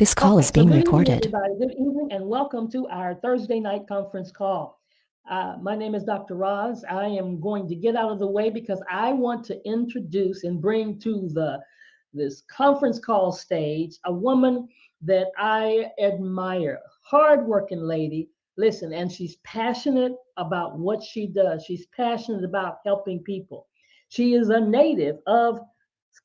This call Okay, is so being good evening, recorded. everybody. Good evening, and welcome to our Thursday night conference call. My name is Dr. Roz. I am going to get out of the way because I want to introduce and bring to this conference call stage a woman that I admire, hardworking lady. Listen, and she's passionate about what she does. She's passionate about helping people. She is a native of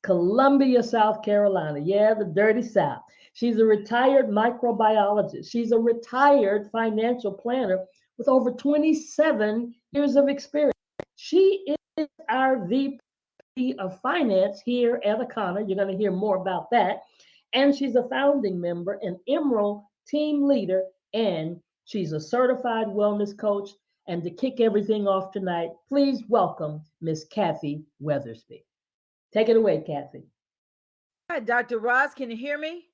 Columbia, South Carolina. Yeah, the dirty South. She's a retired microbiologist. She's a retired financial planner with over 27 years of experience. She is our VP of Finance here at Akana. You're going to hear more about that. And she's a founding member, an Emerald team leader, and she's a certified wellness coach. And to kick everything off tonight, please welcome Miss Kathy Weathersby. Take it away, Kathy. Hi, Dr. Roz, can you hear me?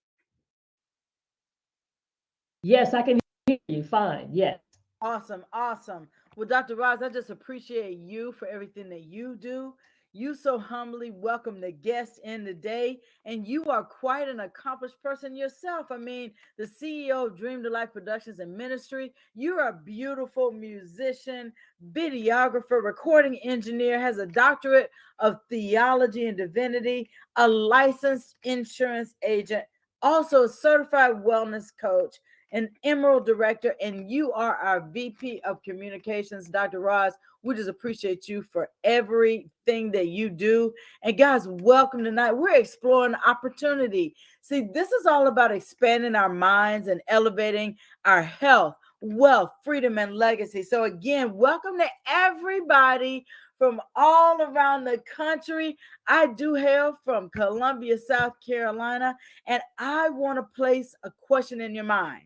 Yes, I can hear you fine. Yes. Awesome, awesome. Well, Dr. Roz, I just appreciate you for everything that you do. You so humbly welcome the guest in today, and you are quite an accomplished person yourself. I mean, the CEO of Dream to Life Productions and Ministry. You're a beautiful musician, videographer, recording engineer, has a doctorate of theology and divinity, a licensed insurance agent, also a certified wellness coach, an Emerald Director, and you are our VP of Communications, Dr. Roz. We just appreciate you for everything that you do. And guys, welcome tonight. We're exploring opportunity. See, this is all about expanding our minds and elevating our health, wealth, freedom, and legacy. So again, welcome to everybody from all around the country. I do hail from Columbia, South Carolina, and I want to place a question in your mind.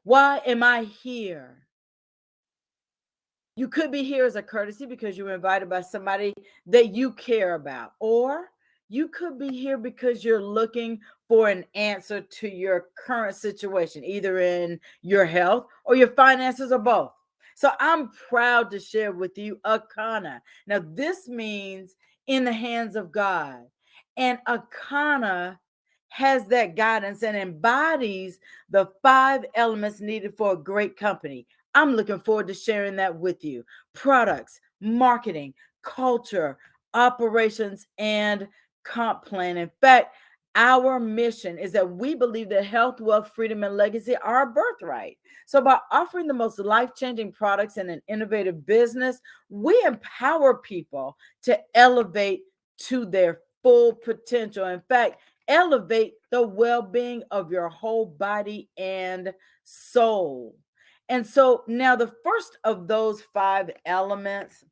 Why am I here? You could be here as a courtesy because you were invited by somebody that you care about, or you could be here because you're looking for an answer to your current situation, either in your health or your finances or both. So I'm proud to share with you Akana. Now, this means in the hands of God. And Akana has that guidance and embodies the 5 elements needed for a great company. I'm looking forward to sharing that with you. Products, marketing, culture, operations, and comp plan. In fact, our mission is that we believe that health, wealth, freedom, and legacy are a birthright. So, by offering the most life changing products and an innovative business, we empower people to elevate to their full potential. In fact, elevate the well being of your whole body and soul. And so now the first of those 5 elements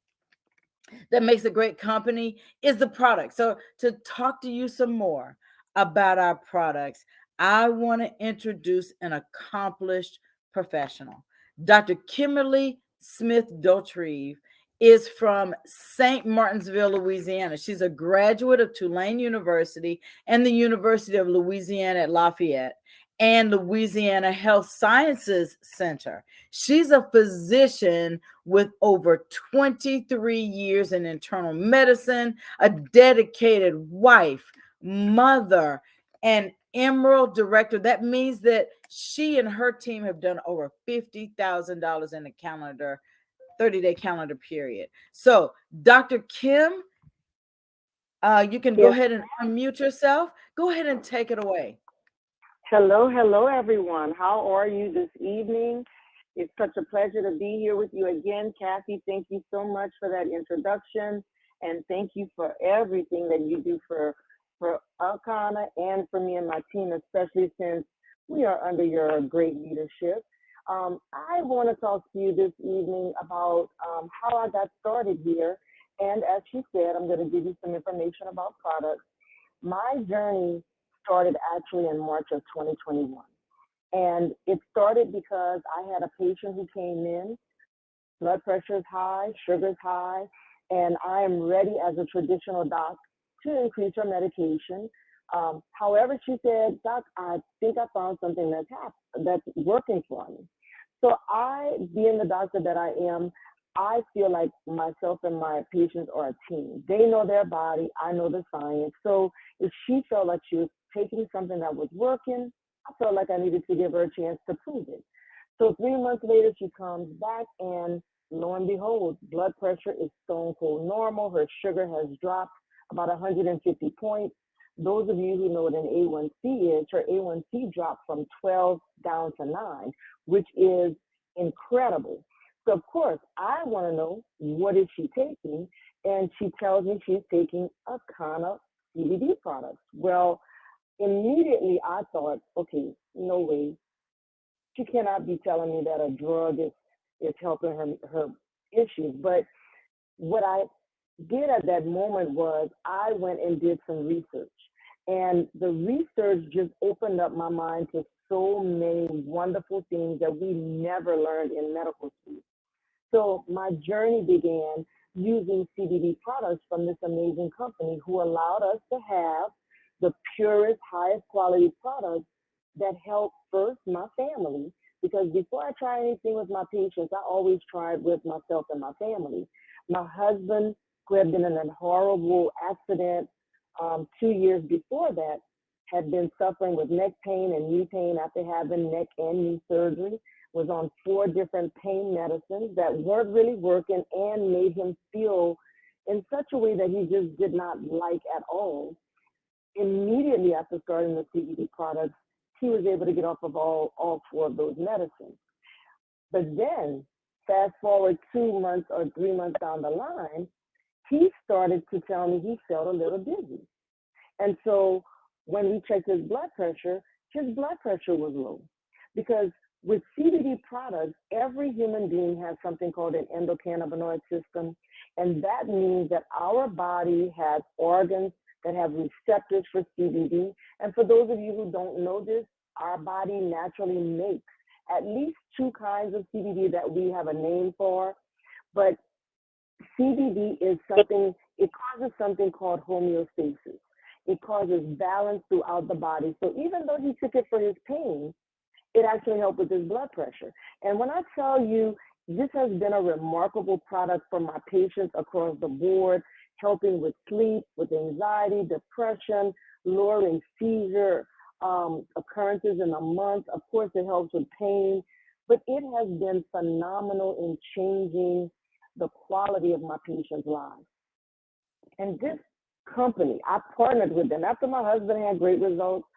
that makes a great company is the product. So to talk to you some more about our products, I want to introduce an accomplished professional. Dr. Kimberly Smith Dautrieve is from St. Martinsville, Louisiana. She's a graduate of Tulane University and the University of Louisiana at Lafayette and Louisiana Health Sciences Center. She's a physician with over 23 years in internal medicine, a dedicated wife, mother, and Emerald Director. That means that she and her team have done over $50,000 in a 30-day calendar period. So, Dr. Kim, you can go Yes. ahead and unmute yourself. Go ahead and take it away. Hello, everyone. How are you this evening? It's such a pleasure to be here with you again, Kathy. Thank you so much for that introduction, and thank you for everything that you do for Alcana and for me and my team, especially since we are under your great leadership. I want to talk to you this evening about how I got started here, and as she said, I'm going to give you some information about products. My journey started actually in March of 2021. And it started because I had a patient who came in, blood pressure is high, sugar is high, and I am ready as a traditional doc to increase her medication. However, she said, Doc, I think I found something that's working for me. So I, being the doctor that I am, I feel like myself and my patients are a team. They know their body, I know the science. So if she felt like she was taking something that was working, I felt like I needed to give her a chance to prove it. So 3 months later, she comes back, and lo and behold, blood pressure is stone cold normal. Her sugar has dropped about 150 points. Those of you who know what an A1C is, her A1C dropped from 12 down to 9, which is incredible. So of course, I want to know, what is she taking? And she tells me she's taking Akana CBD products. Well, immediately I thought, okay, no way. She cannot be telling me that a drug is helping her issues. But what I did at that moment was I went and did some research. And the research just opened up my mind to so many wonderful things that we never learned in medical school. So my journey began using CBD products from this amazing company who allowed us to have the purest, highest quality products that help first my family. Because before I try anything with my patients, I always tried with myself and my family. My husband, who had been in a horrible accident 2 years before that, had been suffering with neck pain and knee pain after having neck and knee surgery, was on 4 different pain medicines that weren't really working and made him feel in such a way that he just did not like at all. Immediately after starting the CBD products, he was able to get off of all 4 of those medicines. But then, fast forward 2 months or 3 months down the line, he started to tell me he felt a little dizzy. And so when we checked his blood pressure was low. Because with CBD products, every human being has something called an endocannabinoid system. And that means that our body has organs that have receptors for CBD. And for those of you who don't know this, our body naturally makes at least 2 kinds of CBD that we have a name for. But CBD is something, it causes something called homeostasis. It causes balance throughout the body. So even though he took it for his pain, it actually helped with his blood pressure. And when I tell you, this has been a remarkable product for my patients across the board, helping with sleep, with anxiety, depression, lowering seizure occurrences in a month. Of course, it helps with pain, but it has been phenomenal in changing the quality of my patients' lives. And this company, I partnered with them. After my husband had great results,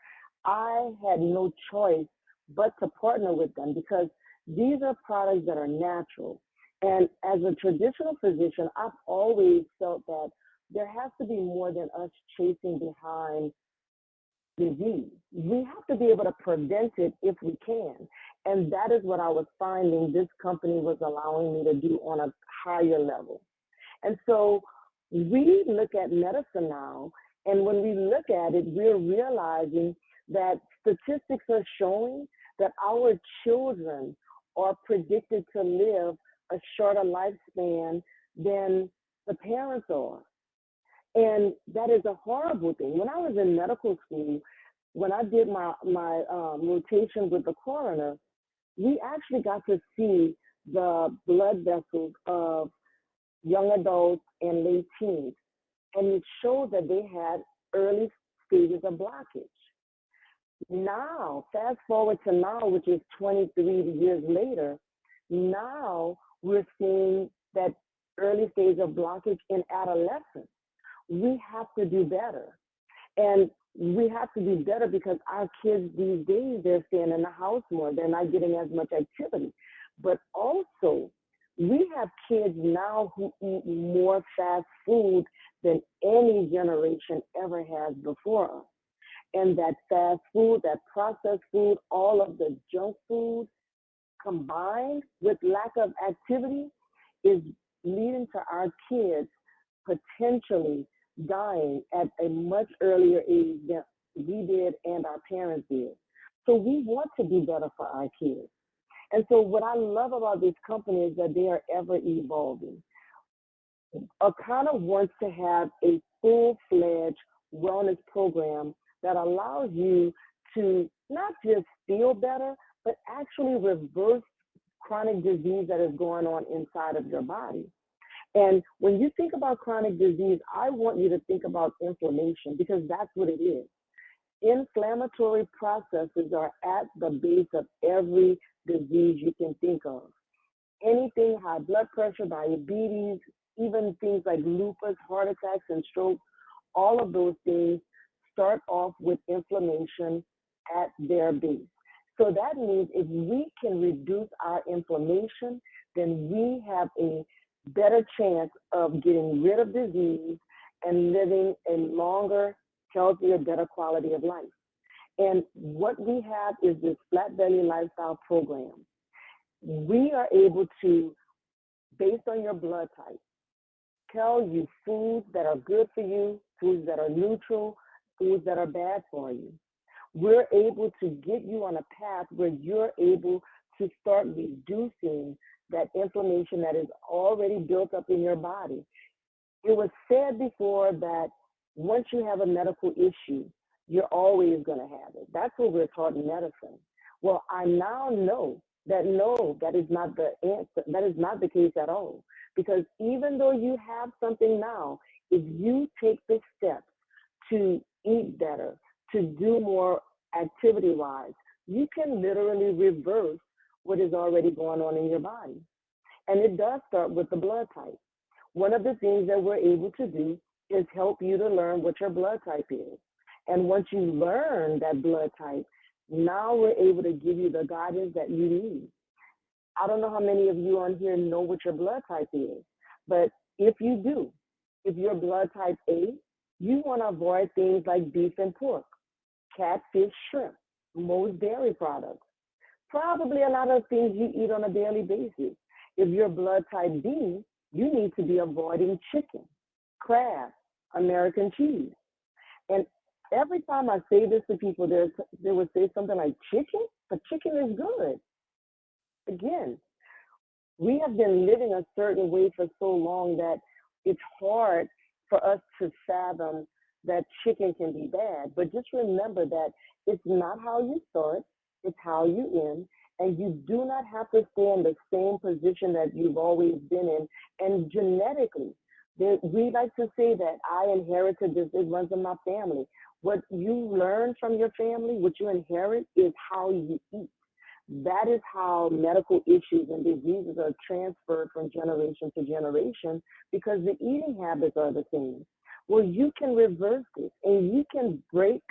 I had no choice but to partner with them because these are products that are natural. And as a traditional physician, I've always felt that there has to be more than us chasing behind disease. We have to be able to prevent it if we can. And that is what I was finding this company was allowing me to do on a higher level. And so we look at medicine now, and when we look at it, we're realizing that statistics are showing that our children are predicted to live a shorter lifespan than the parents are. And that is a horrible thing. When I was in medical school, when I did my rotation with the coroner, we actually got to see the blood vessels of young adults and late teens. And it showed that they had early stages of blockage. Now, fast forward to now, which is 23 years later, now we're seeing that early stage of blockage in adolescence. We have to do better. And we have to do better because our kids these days, they're staying in the house more. They're not getting as much activity. But also, we have kids now who eat more fast food than any generation ever has before us. And that fast food, that processed food, all of the junk food combined with lack of activity is leading to our kids potentially dying at a much earlier age than we did and our parents did. So we want to do better for our kids. And so what I love about this company is that they are ever evolving. Akana wants to have a full-fledged wellness program that allows you to not just feel better, but actually reverse chronic disease that is going on inside of your body. And when you think about chronic disease, I want you to think about inflammation because that's what it is. Inflammatory processes are at the base of every disease you can think of. Anything, high blood pressure, diabetes, even things like lupus, heart attacks, and stroke, all of those things start off with inflammation at their base. So that means if we can reduce our inflammation, then we have a better chance of getting rid of disease and living a longer, healthier, better quality of life. And what we have is this Flat Belly Lifestyle Program. We are able to, based on your blood type, tell you foods that are good for you, foods that are neutral, foods that are bad for you. We're able to get you on a path where you're able to start reducing that inflammation that is already built up in your body. It was said before that once you have a medical issue, you're always going to have it. That's what we're taught in medicine. Well, I now know that no, that is not the answer. That is not the case at all. Because even though you have something now, if you take the steps to eat better, to do more activity-wise, you can literally reverse what is already going on in your body. And it does start with the blood type. One of the things that we're able to do is help you to learn what your blood type is. And once you learn that blood type, now we're able to give you the guidance that you need. I don't know how many of you on here know what your blood type is, but if you do, if you're blood type A, you want to avoid things like beef and pork, catfish, shrimp, most dairy products, probably a lot of things you eat on a daily basis. If you're blood type B, you need to be avoiding chicken, crab, American cheese. And every time I say this to people, they would say something like chicken, but chicken is good. Again, we have been living a certain way for so long that it's hard for us to fathom that chicken can be bad. But just remember that it's not how you start, it's how you end. And you do not have to stay in the same position that you've always been in. And genetically, we like to say that I inherited this, it runs in my family. What you learn from your family, what you inherit, is how you eat. That is how medical issues and diseases are transferred from generation to generation, because the eating habits are the same. Well, you can reverse this, and you can break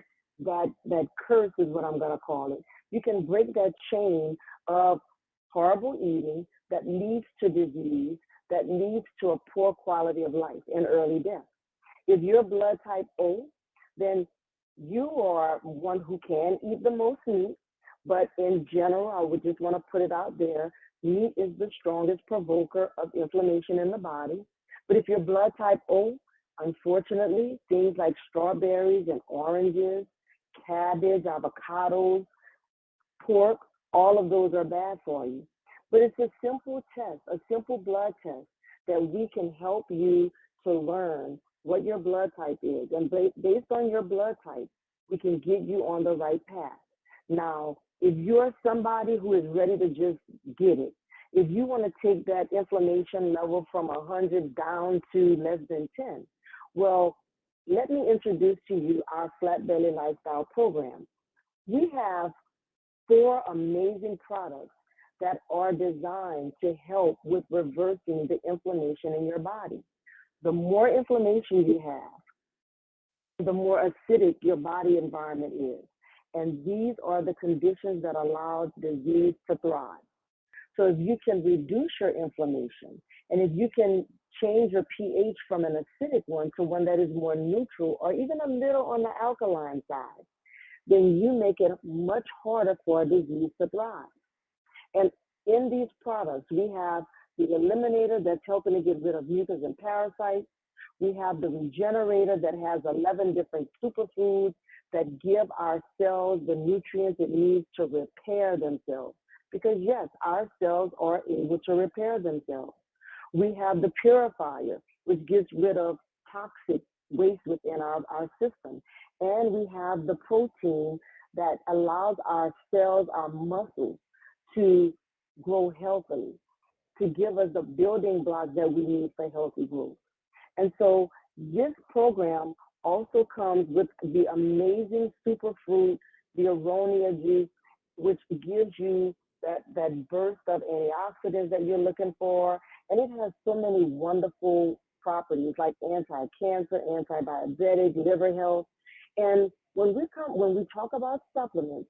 that curse is what I'm going to call it. You can break that chain of horrible eating that leads to disease, that leads to a poor quality of life and early death. If you're blood type O, then you are one who can eat the most meat, but in general, I would just want to put it out there, meat is the strongest provoker of inflammation in the body. But if you're blood type O, unfortunately, things like strawberries and oranges, cabbage, avocados, pork, all of those are bad for you. But it's a simple test, a simple blood test that we can help you to learn what your blood type is. And based on your blood type, we can get you on the right path. Now, if you're somebody who is ready to just get it, if you want to take that inflammation level from 100 down to less than 10, well, let me introduce to you our Flat Belly Lifestyle Program. We have 4 amazing products that are designed to help with reversing the inflammation in your body. The more inflammation you have, the more acidic your body environment is. And these are the conditions that allow disease to thrive. So if you can reduce your inflammation, and if you can change your pH from an acidic one to one that is more neutral or even a little on the alkaline side, then you make it much harder for a disease to thrive. And in these products, we have the Eliminator that's helping to get rid of mucus and parasites. We have the Regenerator that has 11 different superfoods that give our cells the nutrients it needs to repair themselves. Because yes, our cells are able to repair themselves. We have the Purifier, which gets rid of toxic waste within our system. And we have the protein that allows our cells, our muscles, to grow healthily, to give us the building blocks that we need for healthy growth. And so this program also comes with the amazing superfruit, the Aronia juice, which gives you that burst of antioxidants that you're looking for. And it has so many wonderful properties like anti-cancer, anti-diabetic, liver health. And when we talk about supplements,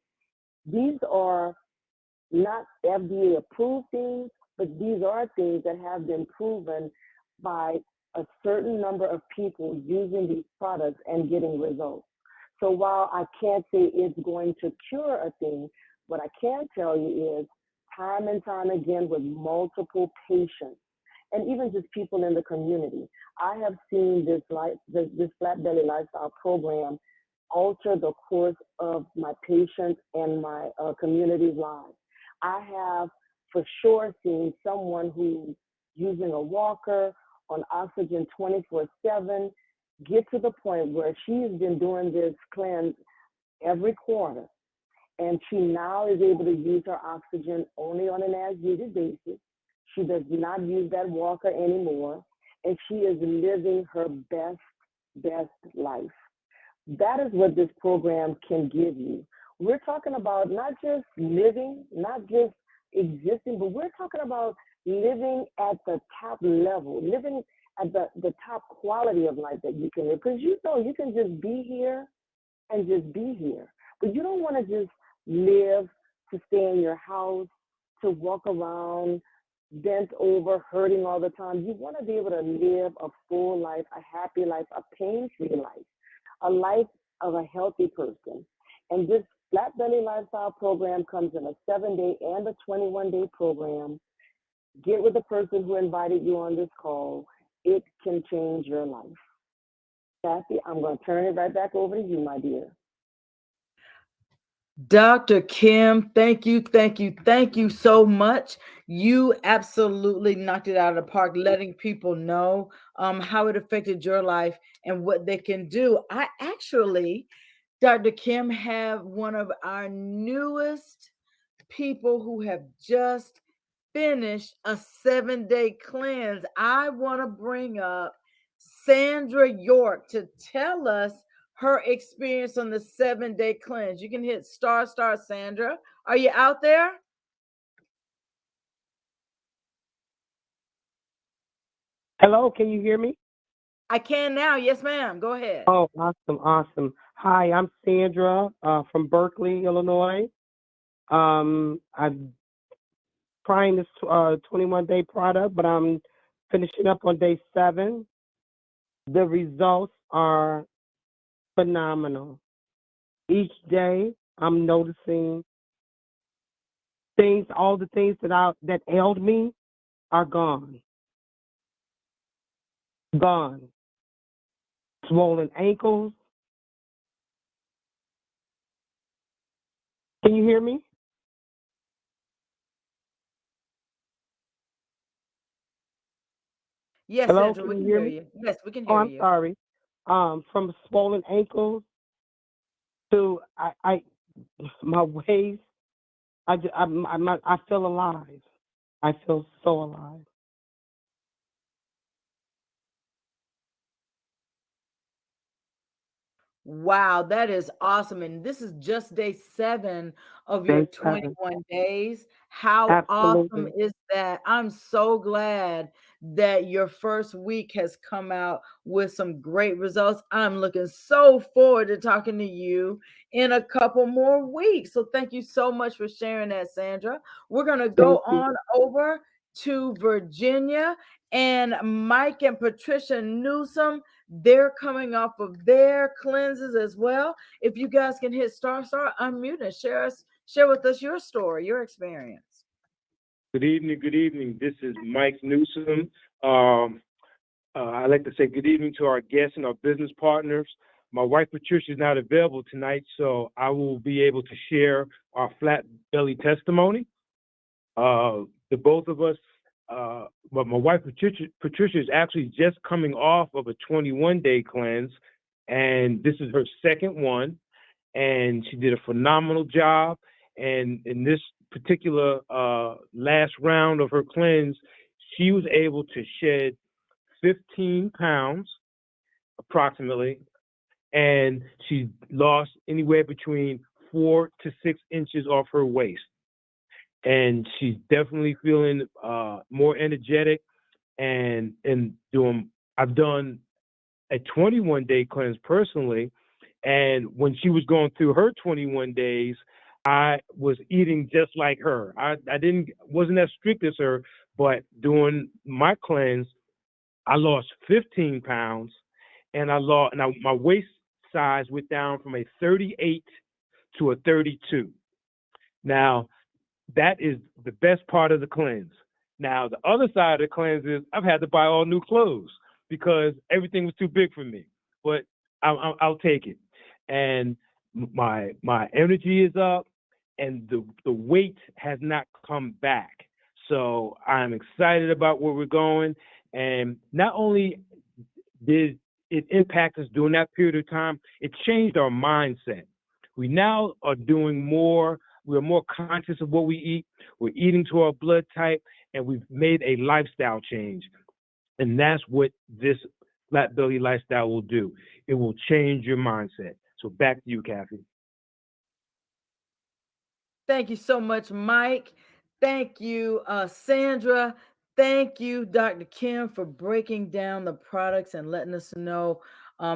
these are not FDA approved things, but these are things that have been proven by a certain number of people using these products and getting results. So while I can't say it's going to cure a thing, what I can tell you is time and time again with multiple patients and even just people in the community, I have seen this Flat Belly Lifestyle program alter the course of my patients and my community's lives. I have for sure seen someone who's using a walker on oxygen 24/7 get to the point where she's been doing this cleanse every quarter, and she now is able to use her oxygen only on an as-needed basis. She does not use that walker anymore, and she is living her best life. That is what this program can give you. We're talking about not just living, not just existing, but we're talking about living at the top level, living at the top quality of life that you can live. Because you know you can just be here and just be here. But you don't want to just live to stay in your house, to walk around bent over, hurting all the time. You want to be able to live a full life, a happy life, a pain-free life, a life of a healthy person. And this Flat Belly Lifestyle program comes in a 7-day and a 21-day program. Get with the person who invited you on this call. It can change your life. Kathy, I'm going to turn it right back over to you, my dear. Dr. Kim, thank you so much. You absolutely knocked it out of the park, letting people know how it affected your life and what they can do. I actually, Dr. Kim, have one of our newest people who have just finished a 7-day cleanse. I want to bring up Sandra York to tell us her experience on the 7-day cleanse. You can hit star, Sandra. Are you out there? Hello, can you hear me? I can now. Yes, ma'am. Go ahead. Oh, awesome. Hi, I'm Sandra from Berkeley, Illinois. I'm trying this 21-day product, but I'm finishing up on day 7. The results are phenomenal. Each day, I'm noticing things, all the things that ailed me are gone. Gone. Swollen ankles. Can you hear me? Yes, Hello, Sandra, we can can you hear hear me? you. Yes, we can Oh, hear I'm you. sorry. From swollen ankles to my waist. I feel alive. I feel so alive. Wow, that is awesome. And this is just day 7 of your Day 7. 21 days. How awesome Absolutely. is that? I'm so glad that your first week has come out with some great results. I'm looking so forward to talking to you in a couple more weeks. So thank you so much for sharing that, Sandra. We're going to go Thank you. on over to Virginia, and Mike and Patricia Newsom, they're coming off of their cleanses as well. If you guys can hit star, unmute and share with us your story, your experience. Good evening. This is Mike Newsom. I'd like to say good evening to our guests and our business partners. My wife Patricia is not available tonight, so I will be able to share our flat belly testimony. The both of us, but my wife Patricia is actually just coming off of a 21-day cleanse, and this is her second one, and she did a phenomenal job. And in this particular last round of her cleanse, she was able to shed 15 pounds approximately, and she lost anywhere between 4 to 6 inches off her waist. And she's definitely feeling more energetic and doing. I've done a 21-day cleanse personally, and when she was going through her 21 days, I was eating just like her. I wasn't as strict as her, but doing my cleanse, I lost 15 pounds, and my waist size went down from a 38 to a 32. Now, that is the best part of the cleanse. Now, the other side of the cleanse is I've had to buy all new clothes because everything was too big for me. But I'll take it. And my energy is up, and the weight has not come back. So I'm excited about where we're going. And not only did it impact us during that period of time, it changed our mindset. We now are doing more. We're more conscious of what we eat. We're eating to our blood type, and we've made a lifestyle change. And that's what this Flat Belly lifestyle will do. It will change your mindset. So back to you, Kathy. Thank you so much, Mike. Thank you, Sandra. Thank you, Dr. Kim, for breaking down the products and letting us know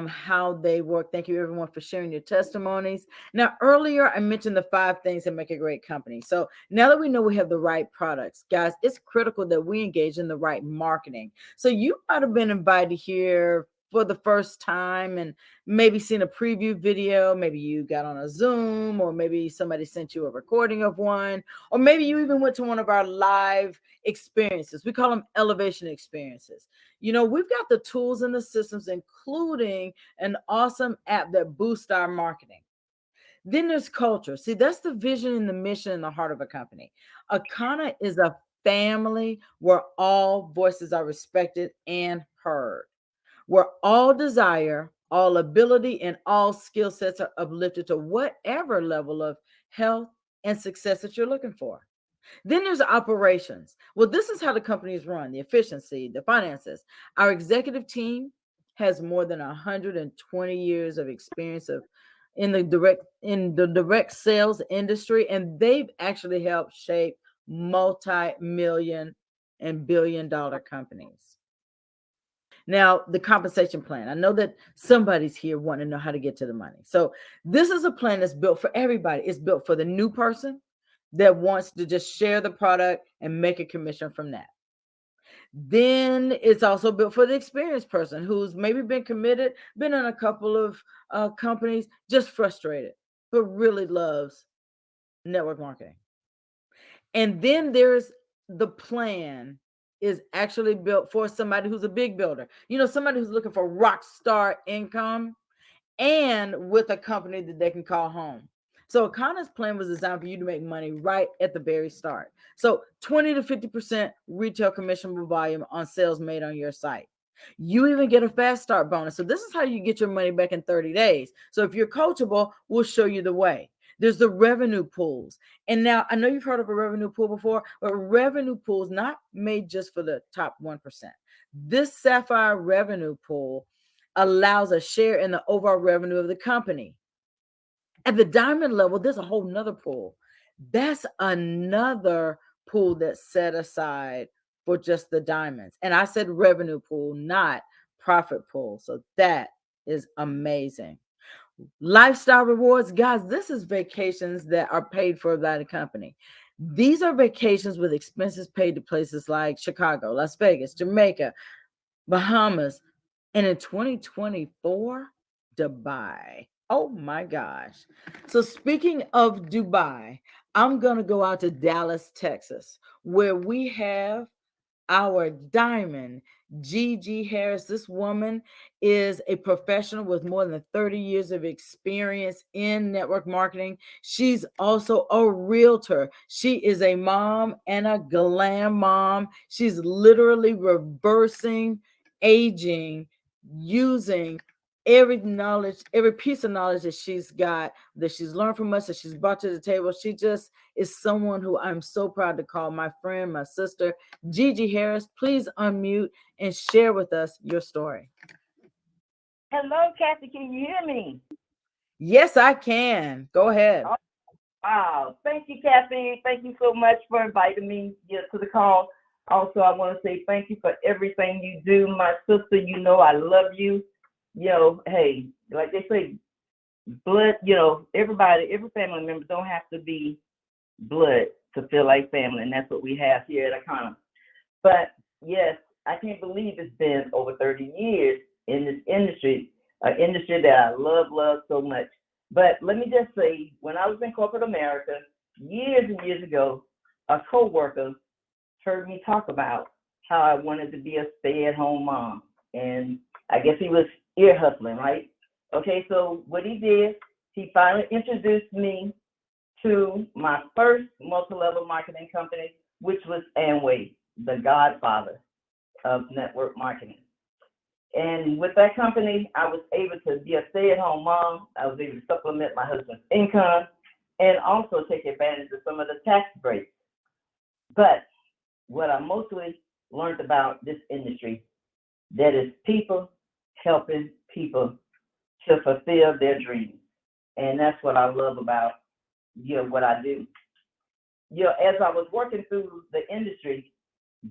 how they work. Thank you, everyone, for sharing your testimonies. Now, earlier, I mentioned the 5 things that make a great company. So now that we know we have the right products, guys, it's critical that we engage in the right marketing. So you might have been invited here for the first time and maybe seen a preview video. Maybe you got on a Zoom, or maybe somebody sent you a recording of one, or maybe you even went to one of our live experiences. We call them elevation experiences. You know, we've got the tools and the systems, including an awesome app that boosts our marketing. Then there's culture. See, that's the vision and the mission and the heart of a company. Akana is a family where all voices are respected and heard, where all desire, all ability, and all skill sets are uplifted to whatever level of health and success that you're looking for. Then there's operations. Well, this is how the company is run, the efficiency, the finances. Our executive team has more than 120 years of experience in the direct sales industry, and they've actually helped shape multi-million and billion-dollar companies. Now, the compensation plan. I know that somebody's here wanting to know how to get to the money. So this is a plan that's built for everybody. It's built for the new person that wants to just share the product and make a commission from that. Then it's also built for the experienced person who's maybe been committed, been in a couple of companies, just frustrated, but really loves network marketing. And then there's the plan is actually built for somebody who's a big builder. You know, somebody who's looking for rock star income and with a company that they can call home. So Akana's plan was designed for you to make money right at the very start. So 20 to 50% retail commissionable volume on sales made on your site. You even get a fast start bonus. So this is how you get your money back in 30 days. So if you're coachable, we'll show you the way. There's the revenue pools. And now I know you've heard of a revenue pool before, but revenue pools not made just for the top 1%. This Sapphire revenue pool allows a share in the overall revenue of the company. At the diamond level, there's a whole nother pool. That's another pool that's set aside for just the diamonds. And I said revenue pool, not profit pool. So that is amazing. Lifestyle rewards, guys, this is vacations that are paid for by the company. These are vacations with expenses paid to places like Chicago, Las Vegas, Jamaica, Bahamas, and in 2024, Dubai. Oh my gosh. So speaking of Dubai, I'm going to go out to Dallas, Texas, where we have our diamond, Gigi Harris. This woman is a professional with more than 30 years of experience in network marketing. She's also a realtor. She is a mom and a glam mom. She's literally reversing aging using every knowledge, every piece of knowledge that she's got, that she's learned from us, that she's brought to the table. She just is someone who I'm so proud to call my friend, my sister. Gigi Harris, please unmute and share with us your story. Hello, Kathy. Can you hear me? Yes, I can. Go ahead. Oh, wow. Thank you, Kathy. Thank you so much for inviting me to the call. Also, I want to say thank you for everything you do. My sister, you know I love you. You know, hey, like they say, blood, you know, everybody, every family member don't have to be blood to feel like family, and that's what we have here at Icona. But yes, I can't believe it's been over 30 years in this industry, an industry that I love so much. But let me just say, when I was in corporate America years and years ago, a coworker heard me talk about how I wanted to be a stay-at-home mom. And I guess he was ear hustling, right? Okay, so what he did, he finally introduced me to my first multi-level marketing company, which was Amway, the godfather of network marketing. And with that company, I was able to be a stay-at-home mom. I was able to supplement my husband's income and also take advantage of some of the tax breaks. But what I mostly learned about this industry, that is people helping people to fulfill their dreams. And that's what I love about, what I do. As I was working through the industry,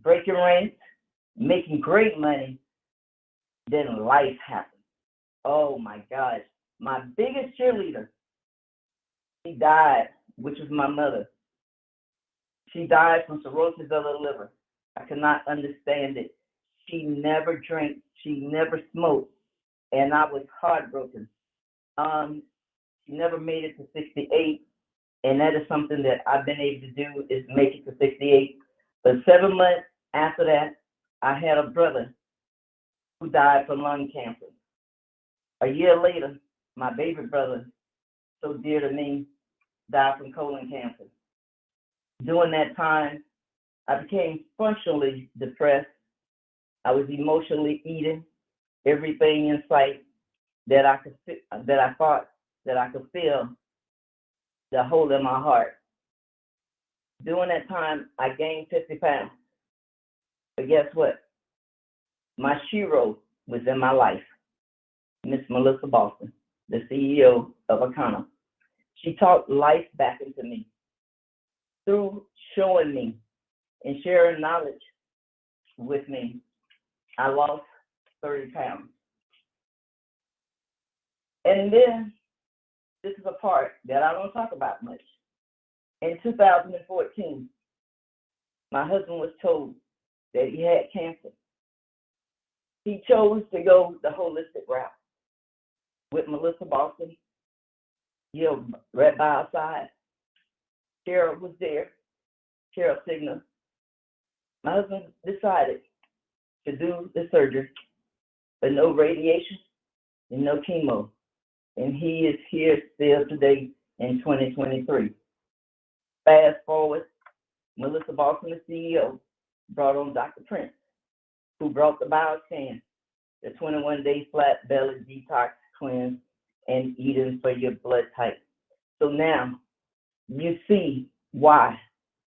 breaking ranks, making great money, then life happened. Oh my gosh. My biggest cheerleader, she died, which was my mother. She died from cirrhosis of the liver. I could not understand it. She never drank, she never smoked, and I was heartbroken. She never made it to 68, and that is something that I've been able to do is make it to 68. But 7 months after that, I had a brother who died from lung cancer. A year later, my baby brother, so dear to me, died from colon cancer. During that time, I became functionally depressed. I was emotionally eating everything in sight that I thought that I could feel the hole in my heart. During that time, I gained 50 pounds. But guess what? My hero was in my life, Miss Melissa Boston, the CEO of Icona. She taught life back into me through showing me and sharing knowledge with me. I lost 30 pounds. And then this is a part that I don't talk about much. In 2014, my husband was told that he had cancer. He chose to go the holistic route with Melissa Boston, right by our side. Cheryl was there, Cheryl Signer. My husband decided to do the surgery, but no radiation and no chemo. And he is here still today in 2023. Fast forward, Melissa Boston, the CEO, brought on Dr. Prince, who brought the BioScan, the 21-day flat belly detox cleanse and eating for your blood type. So now you see why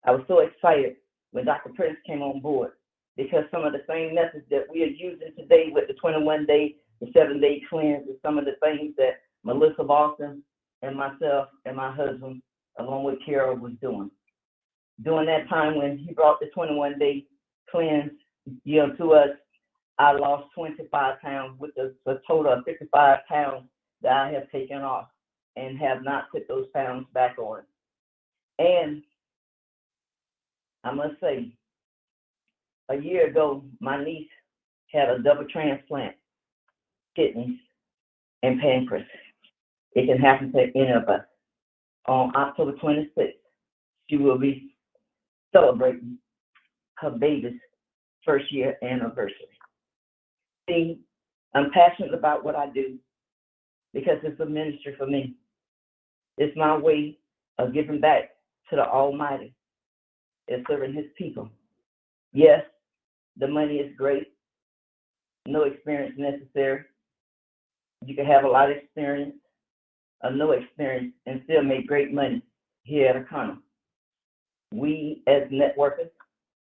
I was so excited when Dr. Prince came on board, because some of the same methods that we are using today with the 21-day, the 7-day cleanse is some of the things that Melissa Boston and myself and my husband, along with Carol, was doing. During that time when he brought the 21-day cleanse, to us, I lost 25 pounds with a total of 55 pounds that I have taken off and have not put those pounds back on. And I must say, a year ago, my niece had a double transplant, kidneys and pancreas. It can happen to any of us. On October 26th, she will be celebrating her baby's first year anniversary. See, I'm passionate about what I do because it's a ministry for me. It's my way of giving back to the Almighty and serving His people. Yes, the money is great. No experience necessary. You can have a lot of experience or no experience and still make great money here at Icona. We, as networkers,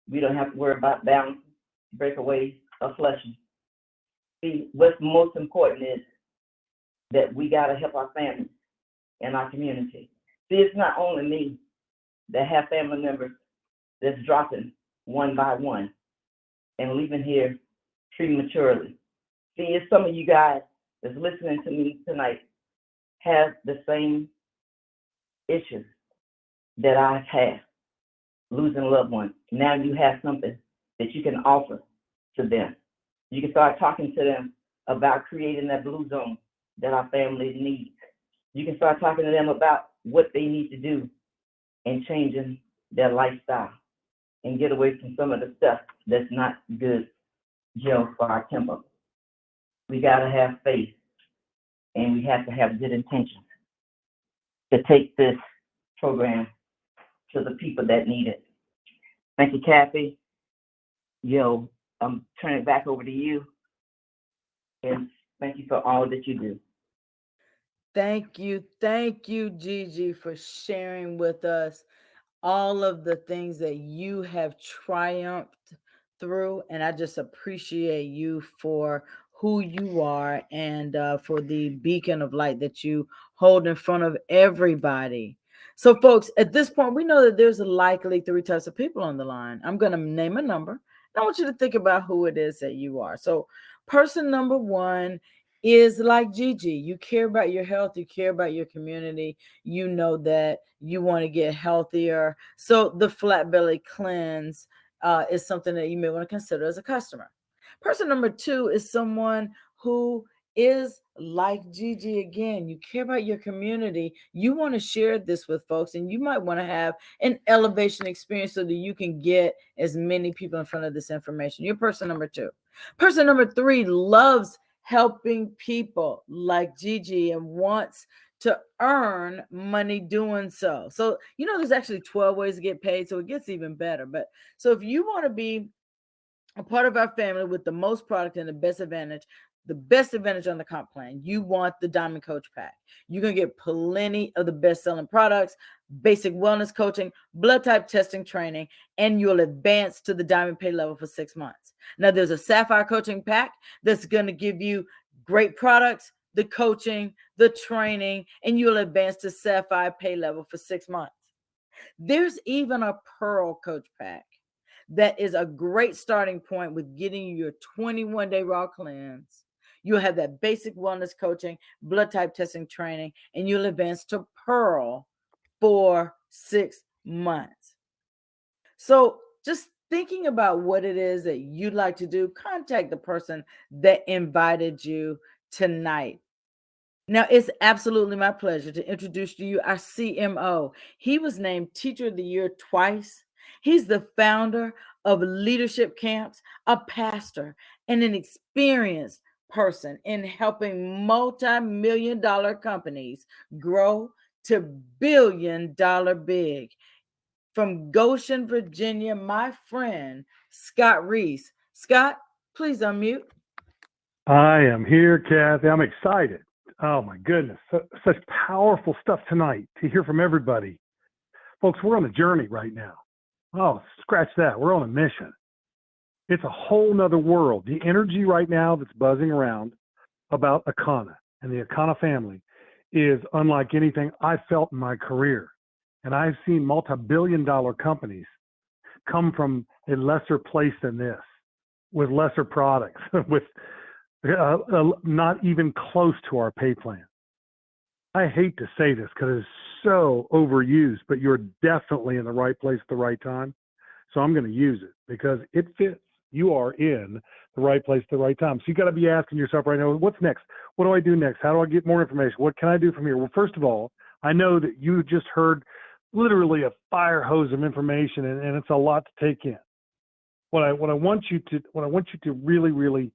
we don't have to worry about balancing, breakaways, or flushing. See, what's most important is that we got to help our families and our community. See, it's not only me that have family members that's dropping one by one and leaving here prematurely. See, it's some of you guys that's listening to me tonight have the same issues that I've had, losing a loved one. Now you have something that you can offer to them. You can start talking to them about creating that blue zone that our family needs. You can start talking to them about what they need to do in changing their lifestyle and get away from some of the stuff that's not good, for our temple. We got to have faith, and we have to have good intentions to take this program to the people that need it. Thank you, Kathy. I'm turning it back over to you. And thank you for all that you do. Thank you, Gigi, for sharing with us all of the things that you have triumphed through. And I just appreciate you for who you are and for the beacon of light that you hold in front of everybody. So, folks, at this point, we know that there's likely 3 types of people on the line. I'm going to name a number. I want you to think about who it is that you are. So, person number 1 is like Gigi. You care about your health, you care about your community, you know that you want to get healthier. So the flat belly cleanse is something that you may want to consider as a customer. Person number 2 is someone who is like Gigi again. You care about your community. You want to share this with folks, and you might want to have an elevation experience so that you can get as many people in front of this information. You're person number 2. Person number 3 loves helping people like Gigi and wants to earn money doing so. So, there's actually 12 ways to get paid, so it gets even better. But so if you want to be a part of our family with the most product and the best advantage on the comp plan, you want the Diamond Coach Pack. You're going to get plenty of the best-selling products, basic wellness coaching, blood type testing training, and you'll advance to the Diamond Pay level for 6 months. Now, there's a Sapphire Coaching Pack that's going to give you great products, the coaching, the training, and you'll advance to Sapphire Pay level for 6 months. There's even a Pearl Coach Pack that is a great starting point with getting you your 21-day raw cleanse. You'll have that basic wellness coaching, blood type testing training, and you'll advance to Pearl for 6 months. So just thinking about what it is that you'd like to do, contact the person that invited you tonight. Now, it's absolutely my pleasure to introduce to you our CMO. He was named Teacher of the Year twice. He's the founder of Leadership Camps, a pastor, and an experienced person in helping multi-million-dollar companies grow to billion-dollar big. From Goshen, Virginia, my friend, Scott Reese. Scott, please unmute. I am here, Kathy. I'm excited. Oh, my goodness. Such powerful stuff tonight to hear from everybody. Folks, we're on a journey right now. Oh, scratch that. We're on a mission. It's a whole nother world. The energy right now that's buzzing around about Akana and the Akana family is unlike anything I've felt in my career. And I've seen multi-billion-dollar companies come from a lesser place than this, with lesser products, with not even close to our pay plan. I hate to say this because it's so overused, but you're definitely in the right place at the right time. So I'm going to use it because it fits. You are in the right place at the right time. So you got to be asking yourself right now, what's next? What do I do next? How do I get more information? What can I do from here? Well, first of all, I know that you just heard literally a fire hose of information, and it's a lot to take in. What I want you to really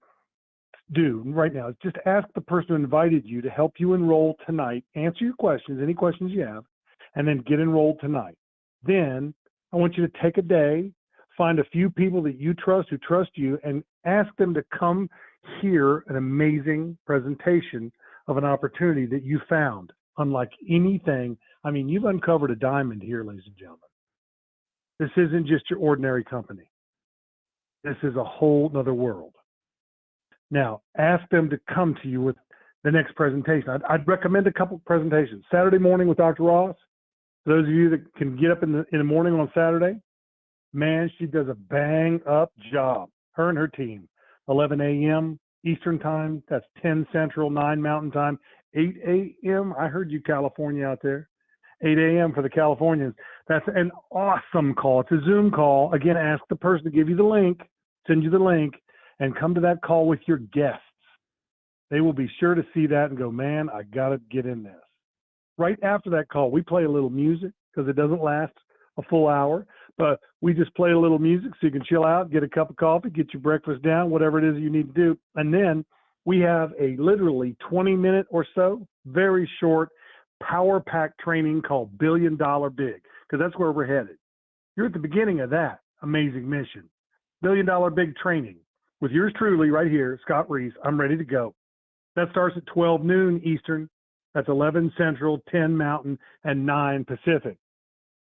do right now is just ask the person who invited you to help you enroll tonight, answer your questions, any questions you have, and then get enrolled tonight. Then I want you to take a day, find a few people that you trust, who trust you, and ask them to come hear an amazing presentation of an opportunity that you found, unlike anything. I mean, you've uncovered a diamond here, ladies and gentlemen. This isn't just your ordinary company. This is a whole nother world. Now, ask them to come to you with the next presentation. I'd recommend a couple presentations. Saturday morning with Dr. Ross. For those of you that can get up in the morning on Saturday, man, she does a bang up job. Her and her team. 11 a.m. Eastern time. That's 10 Central, 9 Mountain time. 8 a.m. I heard you, California, out there. 8 a.m. for the Californians. That's an awesome call. It's a Zoom call. Again, ask the person to give you the link, send you the link, and come to that call with your guests. They will be sure to see that and go, man, I got to get in this. Right after that call, we play a little music because it doesn't last a full hour, but we just play a little music so you can chill out, get a cup of coffee, get your breakfast down, whatever it is you need to do. And then we have a literally 20-minute or so, very short power pack training called $1 Billion Big, because that's where we're headed. You're at the beginning of that amazing mission. $1 Billion Big training with yours truly right here, Scott Reese. I'm ready to go. That starts at 12 noon Eastern. That's 11 Central, 10 Mountain, and 9 Pacific.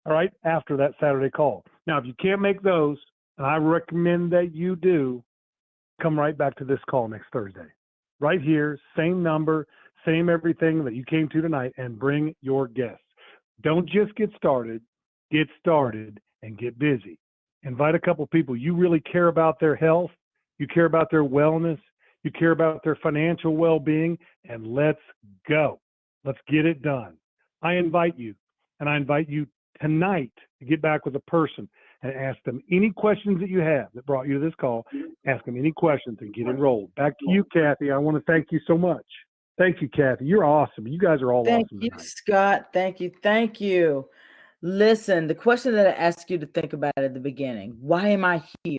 All right, after that Saturday call. Now, if you can't make those, and I recommend that you do, come right back to this call next Thursday. Right here, same number, same everything that you came to tonight, and bring your guests. Don't just get started and get busy. Invite a couple people. You really care about their health, you care about their wellness, you care about their financial well-being, and let's go. Let's get it done. I invite you, and I invite you tonight to get back with a person and ask them any questions that you have that brought you to this call. Ask them any questions and get enrolled. Back to you, Kathy. I want to thank you so much. Thank you, Kathy. You're awesome. You guys are all Thank awesome you, tonight. Scott. Thank you. Thank you. Listen, the question that I asked you to think about at the beginning, why am I here?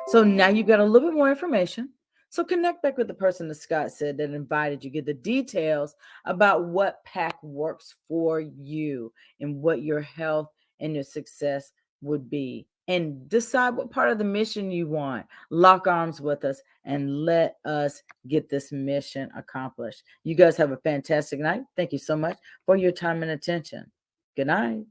So now you got a little bit more information. So connect back with the person that Scott said that invited you. Get the details about what pack works for you and what your health and your success would be. And decide what part of the mission you want. Lock arms with us and let us get this mission accomplished. You guys have a fantastic night. Thank you so much for your time and attention. Good night.